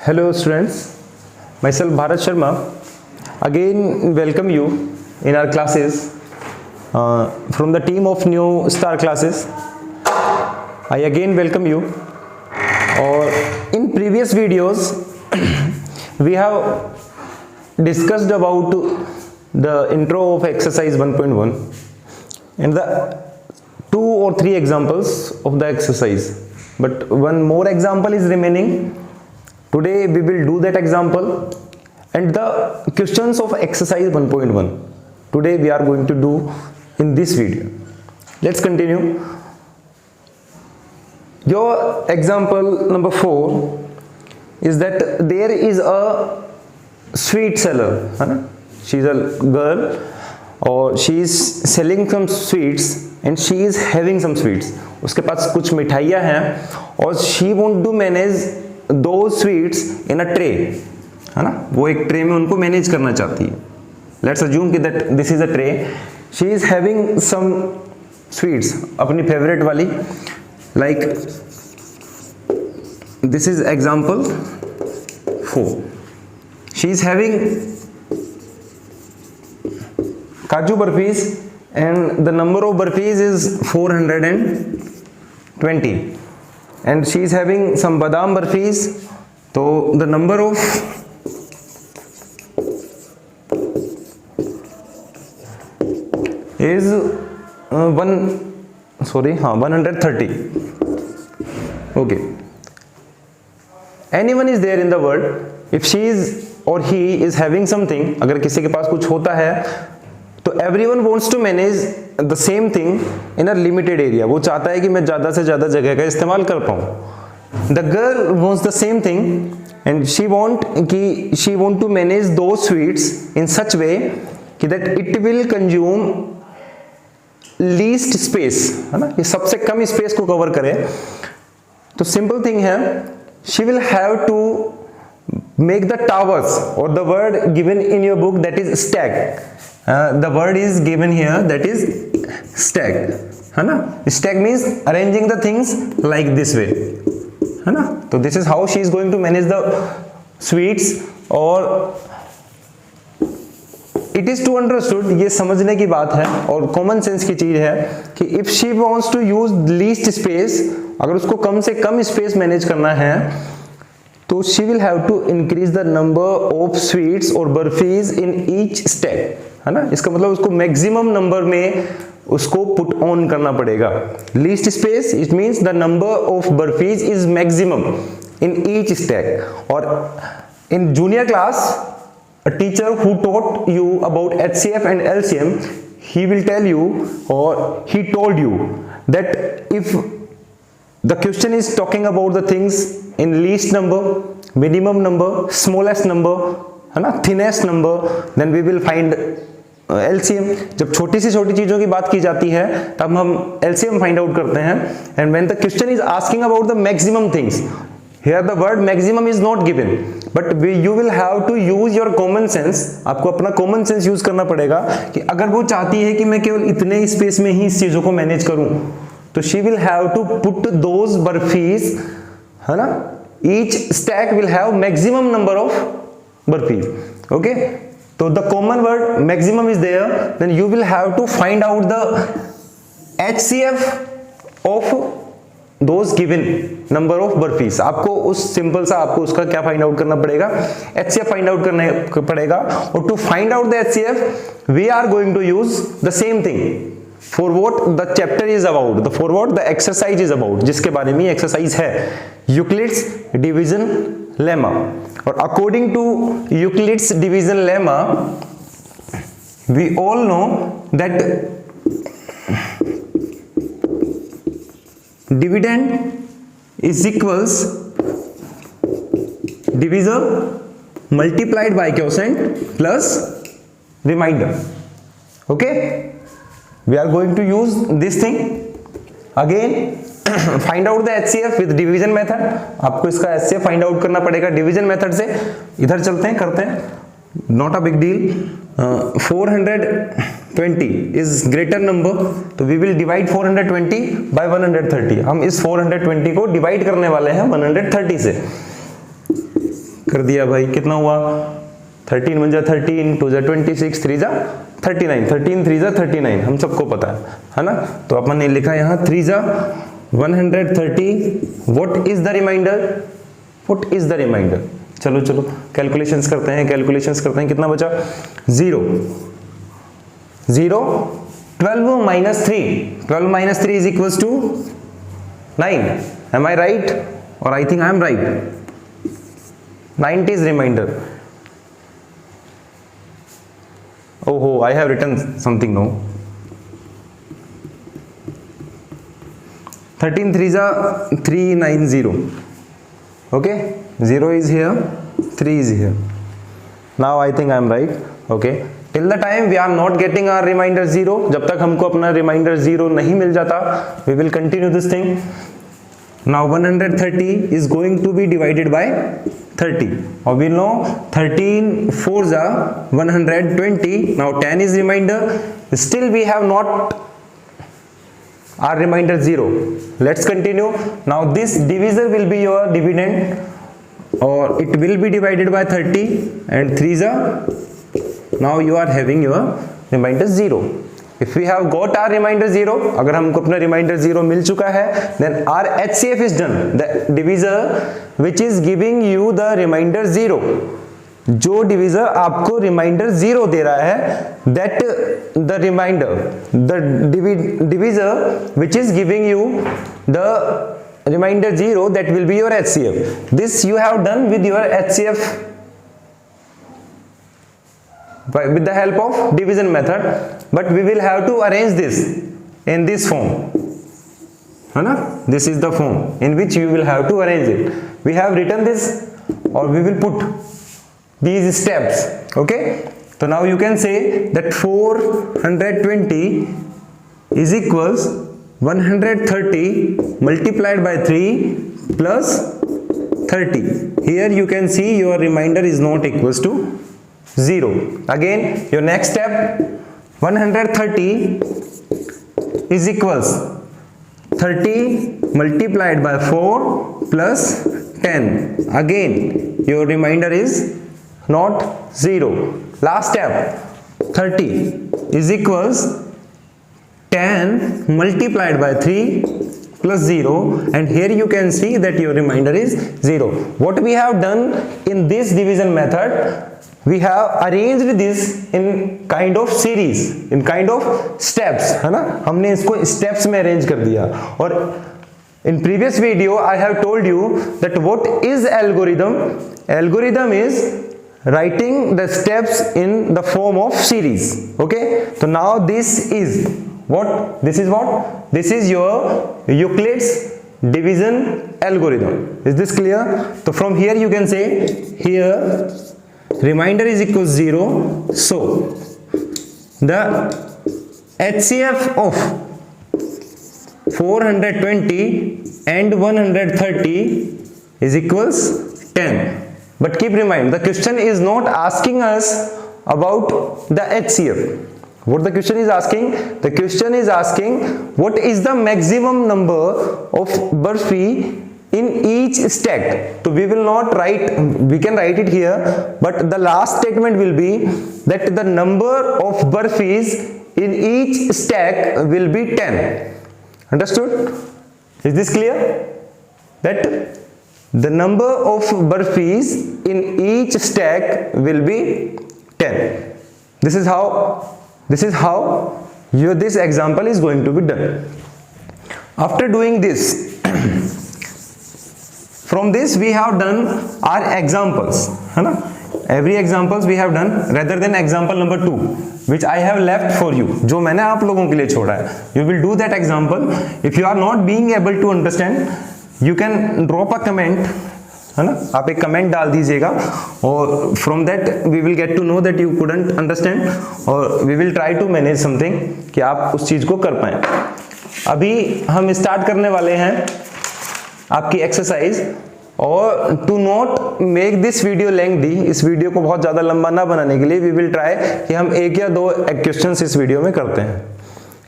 Hello students, myself Bharat Sharma again welcome you in our classes from the team of New Star Classes. I again welcome you. Or in previous videos we have discussed about the intro of exercise 1.1 and the 2 or 3 examples of the exercise, but one more example is remaining. Today we will do that example and the questions of exercise 1.1 today we are going to do in this video. Let's continue. Your example number 4 is that there is a sweet seller, she is a girl or she is selling some sweets and she is having some sweets. उसके पास कुछ मिठाइयाँ हैं और she want to manage those sweets in a tray, है ना, वो एक tray में उनको मैनेज करना चाहती है. Let's assume कि that this is a tray. She is having some sweets अपनी फेवरेट वाली, like this is example 4. She is having Kaju burfis and the number of burfis is 420 and she is having some badam burfis, so the number of is 130. Okay, anyone is there in the world, if she is or he is having something, अगर किसी के पास कुछ होता है तो everyone wants to manage the same thing in a limited area. वो चाहता है कि मैं ज़्यादा से ज़्यादा जगह का इस्तेमाल कर पाऊँ. The girl wants the same thing and she want to manage those sweets in such way कि that it will consume least space, है ना, ये सबसे कम स्पेस को कवर करे. तो सिंपल थिंग है, she will have to make the towers, or the word given in your book that is stack. The word is given here that is stack, है ना. Stack means arranging the things like this way, है ना. तो this is how she is going to manage the sweets. और it is to understood, ये समझने की बात है और कॉमन सेंस की चीज है कि if she wants to use least space, अगर उसको कम से कम स्पेस मैनेज करना है तो she will have to increase the number of sweets or burfis in each stack, है ना. इसका मतलब उसको मैक्सिमम नंबर में उसको पुट ऑन करना पड़ेगा. Least space it means the number of barfis is maximum in each stack. और in junior class a teacher who taught you about HCF and LCM, he will tell you or he told you that if the question is talking about the things in least number, minimum number, smallest number, है ना, thinnest number, then we will find LCM. जब छोटी सी छोटी चीजों की बात की जाती है तब हम LCM फाइंड आउट करते हैं. and when the question is asking about the maximum things, here the word maximum is not given, but you will have to use your common sense. आपको अपना common sense use करना पड़ेगा कि अगर वो चाहती है कि मैं केवल इतने स्पेस में ही इस चीजों को मैनेज करूं तो she will have to put those burfis, है ना, each stack will have maximum number of burfis. Okay, so the common word maximum is there, then you will have to find out the HCF of those given number of burfis. आपको उस simple सा आपको उसका क्या find out करना पड़ेगा, HCF find out करना पड़ेगा. और to find out the HCF we are going to use the same thing for what the chapter is about, for what the exercise is about, जिसके बारे में एक्सरसाइज है, Euclid's division lemma. और according to Euclid's division lemma we all know that dividend is equals divisor multiplied by quotient plus remainder. Okay, we are going to use this thing again. find out the HCF with division method. आपको इसका HCF find out करना पड़ेगा division method से. इधर चलते हैं, करते हैं, not a big deal. 420 is greater number, तो we will divide 420 by 130. हम इस 420 को डिवाइड करने वाले हैं 130 से. कर दिया भाई, कितना हुआ 13 1 जा 13, 2 जा 26, 3 जा 39, 13 3 जा 39, हम सबको पता है ना। तो अपन ने लिखा यहाँ 3 जा 130, what is the remainder, what is the remainder. चलो चलो कैलकुलेशंस करते हैं, कितना बचा 0 0, 12 minus 3 is equals to 9, am I right or I think I am right, 90 is remainder. Oh, I have written something now. 13 3s are 390. Okay, 0 is here, 3 is here. Now I think I am right. Okay, till the time we are not getting our remainder 0, जब तक हमको अपना remainder 0 नहीं मिल जाता, we will continue this thing. Now 130 is going to be divided by 30. Or we know 13 4s are 120. Now 10 is remainder. Still we have not our remainder 0. Let's continue. Now this divisor will be your dividend, or it will be divided by 30, and 3s are, now you are having your remainder 0. If we have got our remainder 0, अगर हमको अपना remainder 0 मिल चुका है, then our HCF is done. The divisor which is giving you the remainder 0, जो divisor आपको remainder 0 दे रहा है, that the remainder, the divisor which is giving you the remainder 0, that will be your HCF. This you have done with your HCF with the help of division method, but we will have to arrange this in this form, है ना। This is the form in which you will have to arrange it. We have written this, or we will put these steps. Okay, so now you can say that 420 is equals 130 multiplied by 3 plus 30. Here you can see your remainder is not equals to 0. Again, your next step, 130 is equals 30 multiplied by 4 plus 10. Again, your remainder is not 0. Last step, 30 is equals 10 multiplied by 3 plus 0, and here you can see that your remainder is 0. What we have done in this division method, we have arranged this in kind of series, in kind of steps, है ना। हमने इसको steps में arrange कर दिया। और in previous video I have told you that what is algorithm. Algorithm is writing the steps in the form of series. Okay, so now this is what? This is what? This is your Euclid's division algorithm. Is this clear? So from here you can say, here remainder is equals 0, so the HCF of 420 and 130 is equals 10. But keep in mind, the question is not asking us about the HCF. What the question is asking? The question is asking what is the maximum number of Barfi in each stack. So we will not write, we can write it here, but the last statement will be that the number of Barfis in each stack will be 10. Understood? Is this clear? That the number of Barfis in each stack will be 10. This is how this example is going to be done. After doing this, from this we have done our examples, है ना? Every examples we have done rather than example number 2 which I have left for you, जो मैंने आप लोगों के लिए छोड़ा है. You will do that example. If you are not being able to understand, you can drop a comment, है ना? आप एक कमेंट डाल दीजिएगा और from that we will get to know that you couldn't understand और we will try to manage something कि आप उस चीज को कर पाएं. अभी हम स्टार्ट करने वाले हैं आपकी एक्सरसाइज, और to not make this video lengthy, इस वीडियो को बहुत ज्यादा लंबा ना बनाने के लिए वी विल ट्राई कि हम एक या दो क्वेश्चंस इस वीडियो में करते हैं.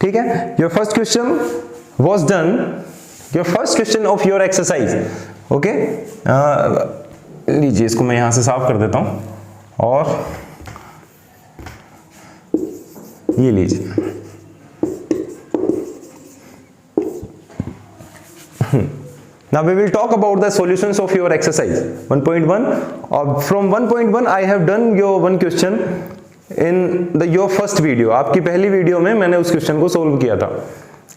ठीक है? Your first question was done, your first question of your exercise. Okay, लीजिए इसको मैं यहां से साफ कर देता हूं और ये लीजिए। Now we will talk about the solutions of your exercise 1.1. From 1.1 I have done your one question in your first video. आपकी पहली वीडियो में मैंने उस क्वेश्चन को सोल्व किया था,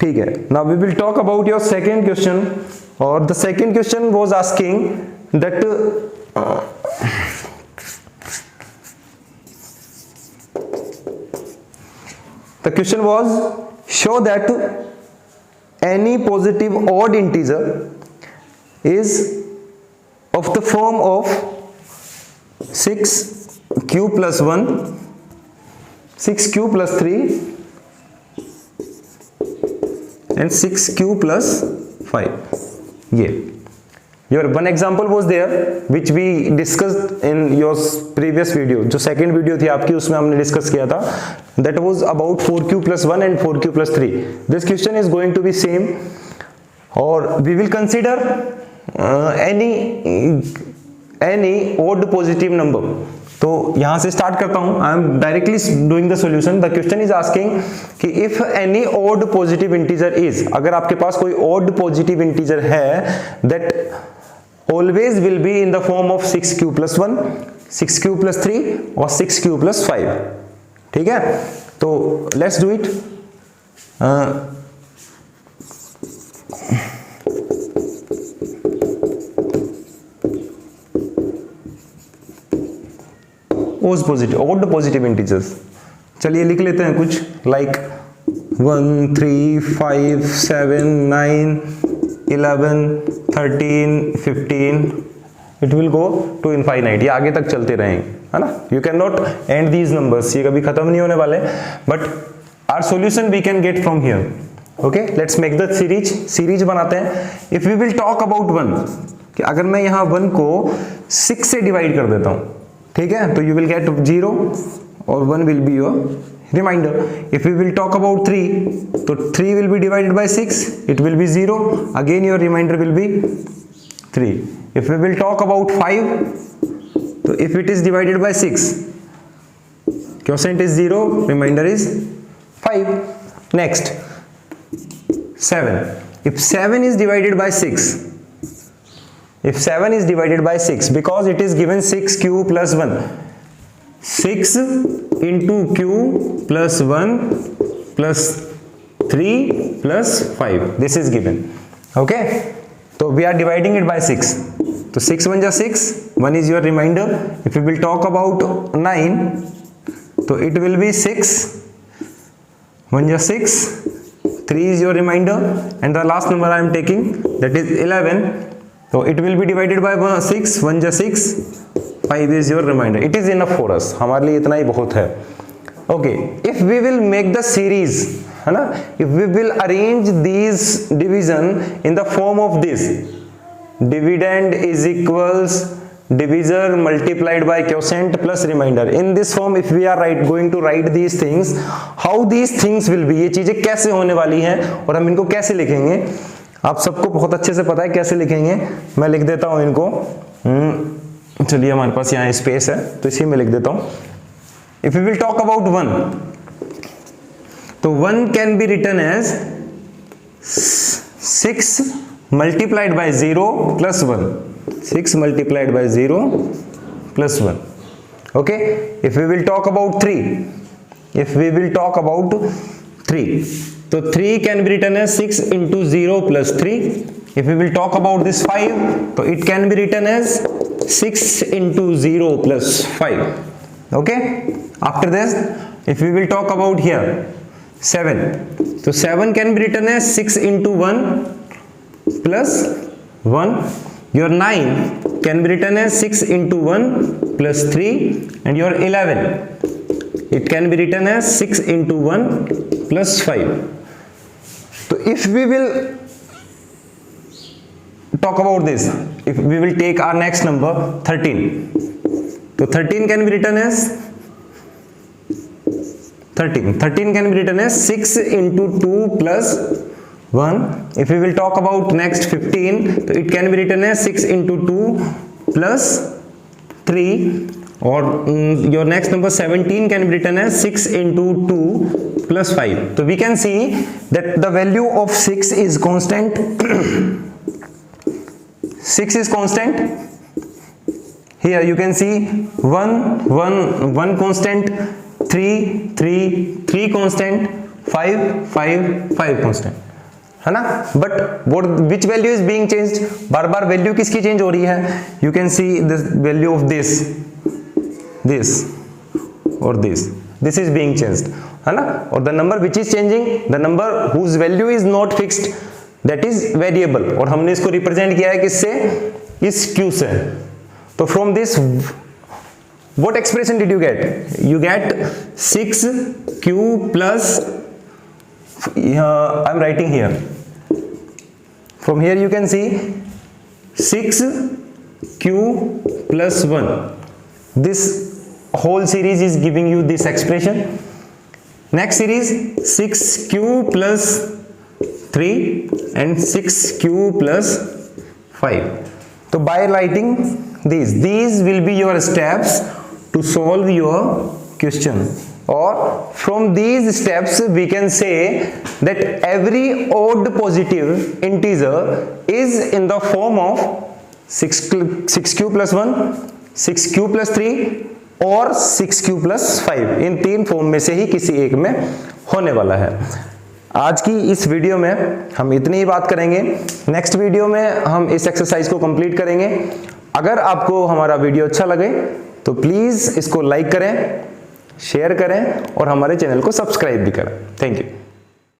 ठीक है। Now we will talk about your second question, और the second question was asking that the question was show that any positive odd integer is of the form of 6q plus 1, 6q plus 3 and 6q plus 5. Yeah, your one example was there which we discussed in your previous video. जो second video थी आपकी उसमें हमने discuss किया था, that was about 4q plus 1 and 4q plus 3. This question is going to be same, और we will consider any odd positive number. तो यहां से स्टार्ट करता हूं। I am directly doing the solution. The question is asking कि if any odd positive integer is, अगर आपके पास कोई odd पॉजिटिव इंटीजर है that always will be in the form of 6q plus 1, 6q plus 3 और 6q plus 5, ठीक है। तो let's do it. odd positive integers, चलिए लिख लेते हैं कुछ like 1, 3, 5, 7, 9, 11, 13, 15, it will go to infinite, ये आगे तक चलते रहेंगे, है ना। You can not end these numbers, ये कभी खत्म नहीं होने वाले, but our solution we can get from here. Okay, let's make the series बनाते हैं। If we will talk about 1, कि अगर मैं यहाँ 1 को 6 से डिवाइड कर देता हूँ, ठीक है, तो यू विल गेट 0 और 1 will be your remainder. If we will talk about 3, तो 3 will be divided by 6, it will be 0, again your remainder will be 3. If we will talk about 5, तो if it is divided by 6, quotient is 0, remainder is 5. Next 7. If 7 is divided by 6, if 7 is divided by 6, because it is given 6q plus 1, 6 into q plus 1 plus 3 plus 5, this is given. Okay, so we are dividing it by 6, so 6 1 ja 6, 1 is your remainder. If we will talk about 9, so it will be 6 1 ja 6, 3 is your remainder, and the last number I am taking, that is 11. So it will be divided by 6, 1 ja 6, 5 is your remainder. It is enough for us, हमारे लिए इतना ही बहुत है। Okay, if we will make the series, है ना, if we will arrange these division in the form of this, dividend is equals divisor multiplied by quotient plus remainder. In this form, if we are going to write these things, how these things will be, ये चीजें कैसे होने वाली हैं और हम इनको कैसे लिखेंगे, आप सबको बहुत अच्छे से पता है कैसे लिखेंगे। मैं लिख देता हूं इनको, चलिए हमारे पास यहाँ स्पेस है तो इसी में लिख देता हूं। If we will talk about 1, तो 1 can be written as 6 multiplied by 0 plus 1, 6 multiplied by 0 plus 1. Okay, if we will talk about 3, if we will talk about 3, so 3 can be written as 6 into 0 plus 3. If we will talk about this 5, so it can be written as 6 into 0 plus 5. Okay, after this, if we will talk about here 7, so 7 can be written as 6 into 1 plus 1. Your 9 can be written as 6 into 1 plus 3, and your 11, it can be written as 6 into 1 plus 5. So if we will talk about this, if we will take our next number 13, so 13 can be written as 13 can be written as 6 into 2 plus 1. If we will talk about next 15, so it can be written as 6 into 2 plus 3 और your next number 17 can be written as 6 into 2 plus 5. So we can see that the value of 6 is constant. 6 is constant. Here you can see 1 constant, 3 constant, 5 constant, है ना. But which value is being changed, बार बार value किसकी change हो रही है. You can see this value of this और this is being changed, है ना. और the number which is changing, the number whose value is not fixed, that is variable. और हमने इसको रिप्रेजेंट किया है किससे, इस q से. तो from this what expression did you get? You get 6q plus, I'm writing here. From here you can see 6q plus 1. This whole series is giving you this expression. Next series 6q plus 3 and 6q plus 5. So by writing these will be your steps to solve your question, or from these steps we can say that every odd positive integer is in the form of 6q plus 1, 6q plus 3 और 6q plus 5. इन तीन form में से ही किसी एक में होने वाला है. आज की इस वीडियो में हम इतनी ही बात करेंगे. नेक्स्ट वीडियो में हम इस एक्सरसाइज को कंप्लीट करेंगे. अगर आपको हमारा वीडियो अच्छा लगे तो प्लीज इसको लाइक करें, शेयर करें और हमारे चैनल को सब्सक्राइब भी करें. Thank you.